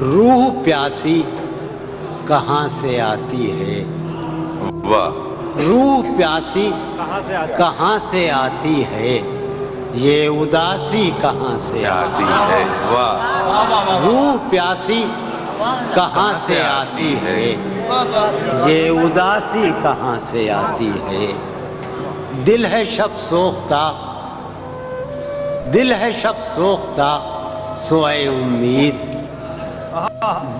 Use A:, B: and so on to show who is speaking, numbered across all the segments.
A: روح پیاسی کہاں سے آتی ہے؟
B: واہ،
A: روح پیاسی کہاں سے آتی ہے؟ یہ اداسی کہاں سے
B: آتی ہے، واہ،
A: روح پیاسی کہاں سے آتی ہے؟ یہ اداسی کہاں سے آتی ہے؟ دل ہے شب سوختہ، دل ہے شب سوختہ سوئے امید،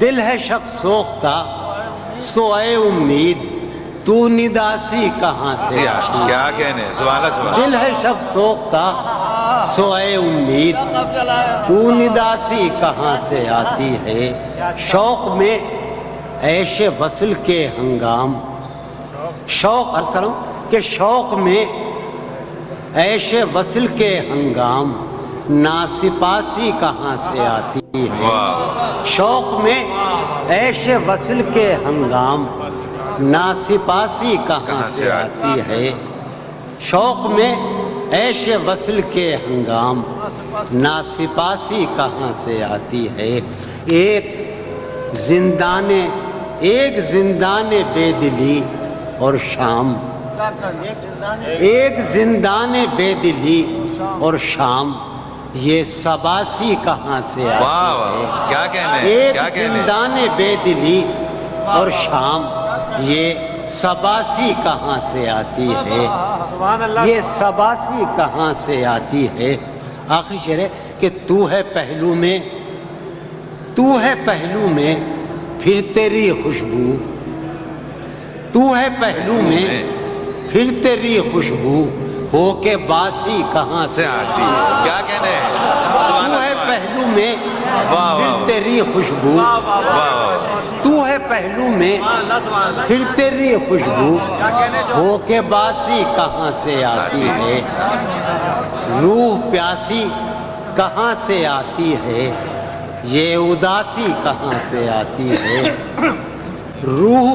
A: دل ہے شب سوختہ سوئے امید، تو نداسی کہاں سے آتی ہے؟
B: کیا کہنے، سبحان اللہ، سبحان
A: دل ہے شب سوختہ سوئے امید، تو نداسی کہاں سے آتی ہے؟ شوق میں عیش وصل کے ہنگام، شوق عرض کروں کہ شوق میں عیش وصل کے ہنگام، ناسپاسی کہاں سے آتی ہے؟ شوق میں عیش وصل کے ہنگام، ناسپاسی کہاں سے آتی ہے؟ شوق میں عیش وصل کے ہنگام، ناسپاسی کہاں سے آتی ہے؟ ایک زندان بے دلی اور شام، ایک زندان بے دلی اور شام، یہ سباسی کہاں سے آتی ہے؟
B: کیا کہنے،
A: ایک
B: کیا کہنے،
A: زندان بے دلی اور شام، یہ سباسی کہاں سے آتی ہے؟ یہ سباسی کہاں سے آتی ہے؟ آخری شعر ہے کہ تو ہے پہلو میں، تو ہے پہلو میں پھر تیری خوشبو، تو ہے پہلو میں پھر تیری خوشبو، ہو کے باسی کہاں سے آتی ہے؟
B: کیا کہنے،
A: تو ہے پہلو میں پھر تیری خوشبو، تو ہے پہلو میں پھر تیری خوشبو، ہو کے باسی کہاں سے آتی ہے؟ روح پیاسی کہاں سے آتی ہے؟ یہ اداسی کہاں سے آتی ہے؟ روح